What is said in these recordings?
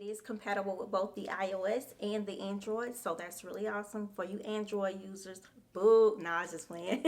It is compatible with both the iOS and the Android, so that's really awesome for you Android users. Boo! Nah, I was just playing.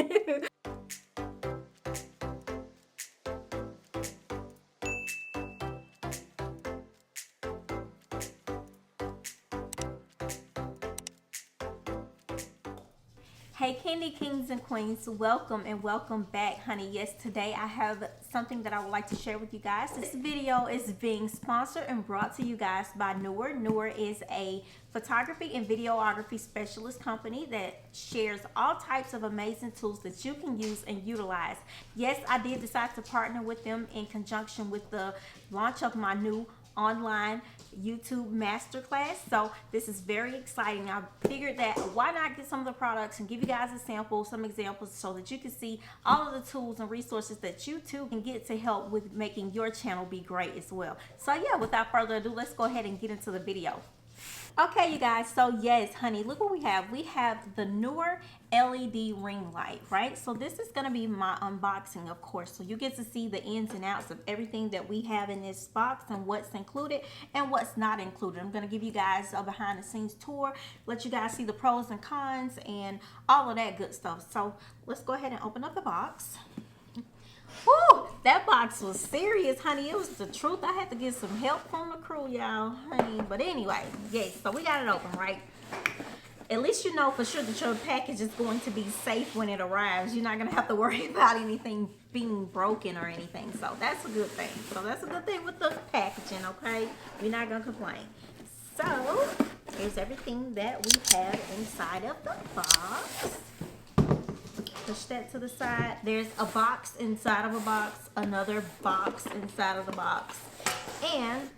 Hey Candy Kings and Queens, welcome and welcome back, honey. Yes, today I have something that I would like to share with you guys. This video is being sponsored and brought to you guys by NEEWER. NEEWER is a photography and videography specialist company that shares all types of amazing tools that you can use and utilize. Yes, I did decide to partner with them in conjunction with the launch of my new online YouTube masterclass. So this is very exciting. I figured that why not get some of the products and give you guys a sample, some examples, so that you can see all of the tools and resources that you too can get to help with making your channel be great as well. So yeah, without further ado, let's go ahead and get into the video. Okay, you guys, so yes, honey, look what we have. We have the NEEWER LED ring light, right? So this is going to be my unboxing, of course. So you get to see the ins and outs of everything that we have in this box and what's included and what's not included. I'm going to give you guys a behind the scenes tour, let you guys see the pros and cons and all of that good stuff. So let's go ahead and open up the box. Woo! That box was serious, honey. It was the truth. I had to get some help from the crew, y'all, honey. But anyway, yes, so we got it open, right? At least you know for sure that your package is going to be safe when it arrives. You're not going to have to worry about anything being broken or anything. So that's a good thing. So that's a good thing with the packaging, okay? We're not going to complain. So here's everything that we have inside of the box. Push that to the side. There's a box inside of a box, another box inside of the box, and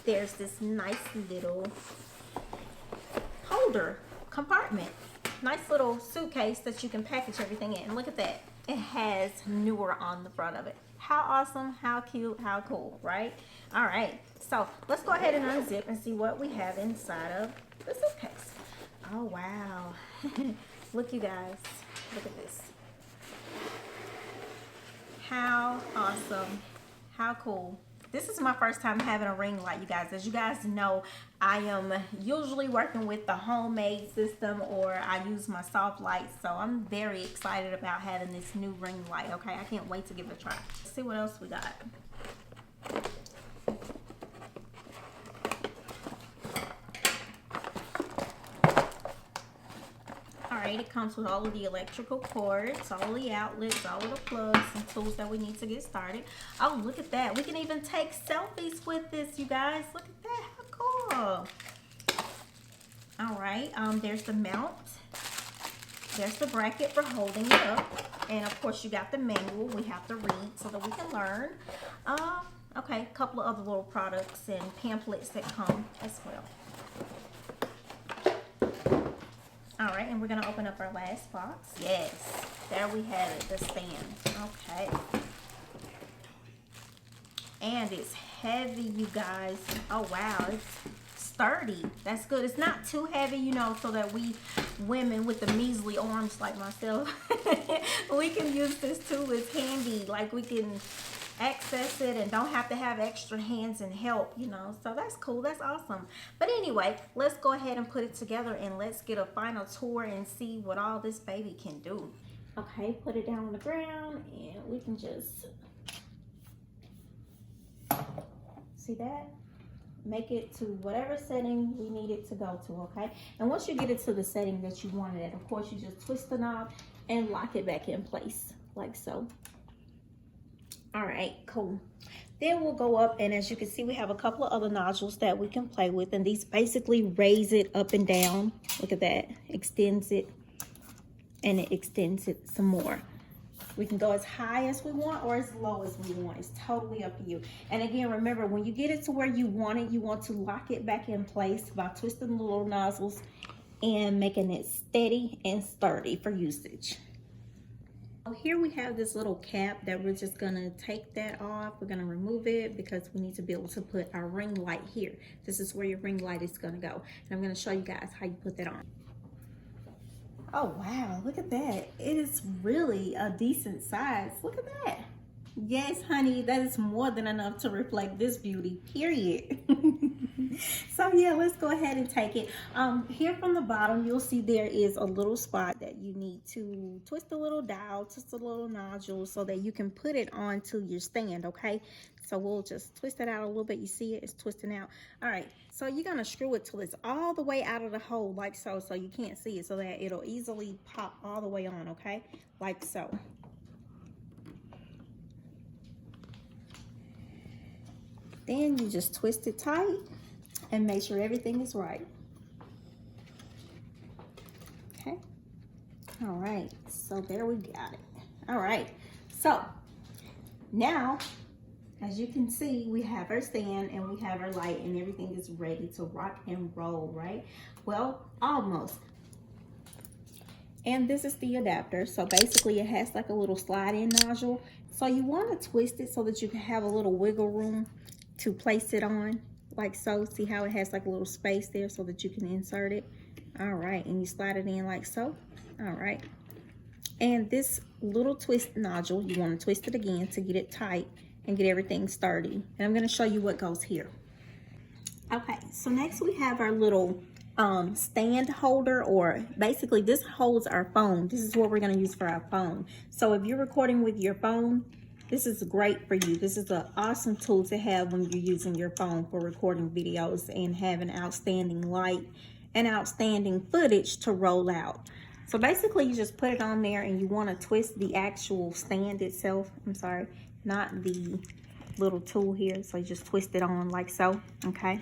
there's this nice little holder compartment, nice little suitcase that you can package everything in. Look at that, it has NEEWER on the front of it. How awesome, how cute, how cool, right? All right, so let's go ahead and unzip and see what we have inside of the suitcase. Oh wow. Look, you guys, look at this. How awesome, how cool. This is my first time having a ring light, you guys. As you guys know, I am usually working with the homemade system, or I use my soft lights. So I'm very excited about having this new ring light, okay? I can't wait to give it a try. Let's see what else we got. It comes with all of the electrical cords, all of the outlets, all of the plugs and tools that we need to get started. Oh, look at that. We can even take selfies with this, you guys. Look at that. How cool. All right. There's the mount. There's the bracket for holding it up. And, of course, you got the manual we have to read so that we can learn. Okay, a couple of other little products and pamphlets that come as well. All right, and we're gonna open up our last box. Yes, there we have it, the stand. Okay. And it's heavy, you guys. Oh wow, it's sturdy. That's good. It's not too heavy, you know, so that we women with the measly arms like myself, we can use this too. It's handy. Like we can access it and don't have to have extra hands and help, you know. So that's cool, that's awesome. But anyway, let's go ahead and put it together and let's get a final tour and see what all this baby can do. Okay, put it down on the ground and we can just see that, make it to whatever setting we need it to go to. Okay, and once you get it to the setting that you want it at, of course you just twist the knob and lock it back in place like so. All right, cool. Then we'll go up, and as you can see, we have a couple of other nodules that we can play with, and these basically raise it up and down. Look at that, extends it, and it extends it some more. We can go as high as we want or as low as we want. It's totally up to you. And again, remember, when you get it to where you want it, you want to lock it back in place by twisting the little nozzles and making it steady and sturdy for usage. Here we have this little cap that we're just gonna take that off. We're gonna remove it because we need to be able to put our ring light here. This is where your ring light is gonna go. And I'm gonna show you guys how you put that on. Oh wow, look at that. It is really a decent size. Look at that. Yes, honey, that is more than enough to reflect this beauty, period. So yeah, let's go ahead and take it. Here from the bottom, you'll see there is a little spot that you need to twist a little dial, twist a little nodule so that you can put it onto your stand, okay? So we'll just twist it out a little bit. You see it? It's twisting out. All right, so you're gonna screw it till it's all the way out of the hole like so, so you can't see it, so that it'll easily pop all the way on, okay? Like so. Then you just twist it tight and make sure everything is right. Okay. All right. So there we got it. All right. So now, as you can see, we have our stand and we have our light and everything is ready to rock and roll, right? Well, almost. And this is the adapter. So basically it has like a little slide-in nodule. So you want to twist it so that you can have a little wiggle room to place it on, like so. See how it has like a little space there so that you can insert it. All right, and you slide it in like so. All right, and this little twist nodule, you want to twist it again to get it tight and get everything sturdy. And I'm going to show you what goes here. Okay, so next we have our little stand holder, or basically this holds our phone. This is what we're going to use for our phone. So if you're recording with your phone, this is great for you. This is an awesome tool to have when you're using your phone for recording videos and having outstanding light and outstanding footage to roll out. So basically you just put it on there and you want to twist the actual stand itself. I'm sorry, not the little tool here. So you just twist it on like so, okay?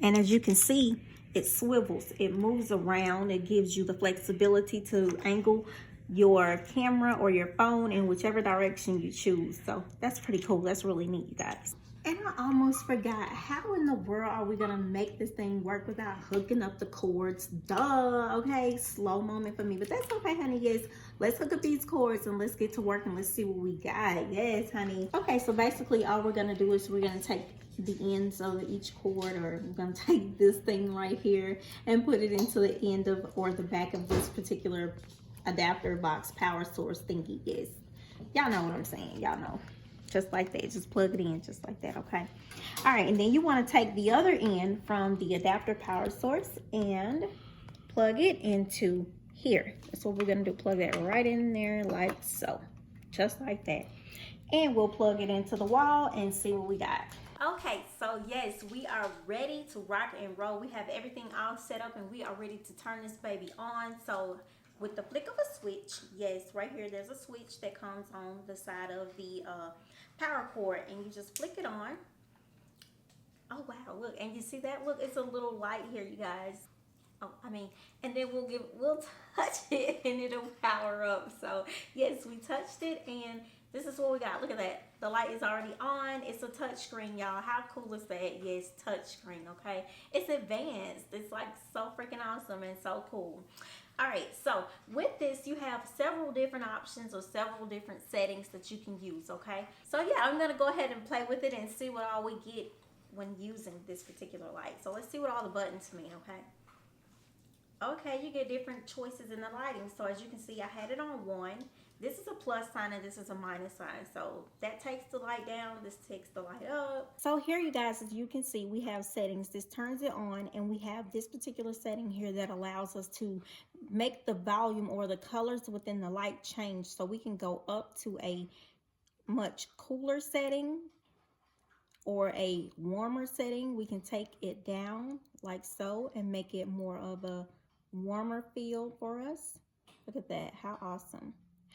And as you can see, it swivels, it moves around, it gives you the flexibility to angle your camera or your phone in whichever direction you choose. So that's pretty cool. That's really neat, you guys. And I almost forgot, how in the world are we gonna make this thing work without hooking up the cords? Duh. Okay, slow moment for me, but that's okay, honey. Yes, let's hook up these cords and let's get to work and let's see what we got. Yes, honey. Okay, so basically all we're gonna do is we're gonna take the ends of each cord, or I'm gonna take this thing right here and put it into the end of, or the back of this particular adapter box power source thingy. Yes, y'all know what I'm saying. Y'all know, just like that. Just plug it in just like that. Okay. All right, and then you want to take the other end from the adapter power source and plug it into here. That's what we're gonna do. Plug that right in there like so, just like that. And we'll plug it into the wall and see what we got. Okay, so yes, we are ready to rock and roll. We have everything all set up and we are ready to turn this baby on. So with the flick of a switch, yes, right here, there's a switch that comes on the side of the power cord, and you just flick it on. Oh wow, look, and you see that? Look, it's a little light here, you guys. Oh, I mean, and then we'll touch it and it'll power up. So yes, we touched it and this is what we got. Look at that. The light is already on. It's a touch screen, y'all. How cool is that? Yes, touch screen, okay? It's advanced. It's like so freaking awesome and so cool. All right, so with this, you have several different options or several different settings that you can use, okay? So yeah, I'm gonna go ahead and play with it and see what all we get when using this particular light. So let's see what all the buttons mean, okay? Okay, you get different choices in the lighting. So as you can see, I had it on 1. This is a plus sign and this is a minus sign. So that takes the light down, this takes the light up. So here, you guys, as you can see, we have settings. This turns it on, and we have this particular setting here that allows us to make the volume or the colors within the light change. So we can go up to a much cooler setting or a warmer setting. We can take it down like so and make it more of a warmer feel for us. Look at that, how awesome.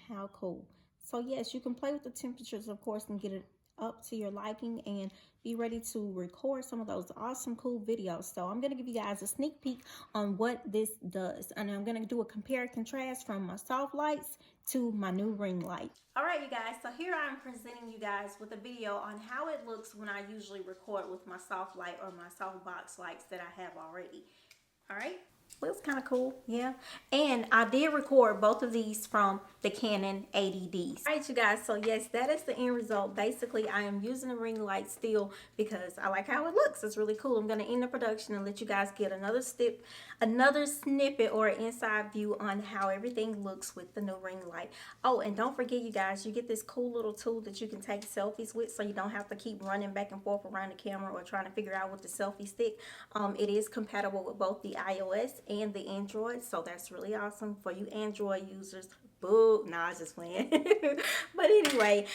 How cool. So yes, you can play with the temperatures, of course, and get it up to your liking and be ready to record some of those awesome, cool videos. So I'm going to give you guys a sneak peek on what this does. And I'm going to do a compare and contrast from my soft lights to my new ring light. All right, you guys. So here I'm presenting you guys with a video on how it looks when I usually record with my soft light or my soft box lights that I have already. All right. Looks kind of cool, yeah. And I did record both of these from the Canon 80Ds. All right, you guys, so yes, that is the end result. Basically, I am using a ring light still because I like how it looks. It's really cool. I'm going to end the production and let you guys get another snippet or an inside view on how everything looks with the new ring light. Oh, and don't forget, you guys, you get this cool little tool that you can take selfies with, so you don't have to keep running back and forth around the camera or trying to figure out what the selfie stick. It is compatible with both the iOS and the Android, so that's really awesome for you Android users. Boo, nah, I was just playing. But anyway,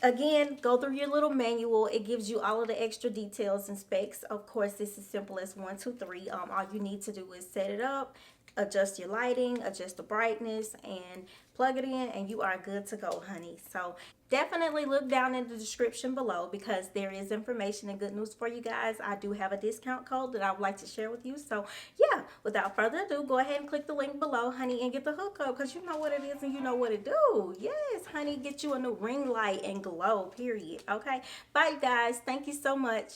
again, go through your little manual. It gives you all of the extra details and specs. Of course, this is simple as 1, 2, 3. All you need to do is set it up, adjust your lighting, adjust the brightness, and plug it in, and you are good to go, honey. So definitely look down in the description below because there is information and good news for you guys. I do have a discount code that I would like to share with you. So yeah, without further ado, go ahead and click the link below, honey, and get the hookup because you know what it is and you know what it do. Yes, honey, get you a new ring light and glow, period. Okay, bye, you guys. Thank you so much.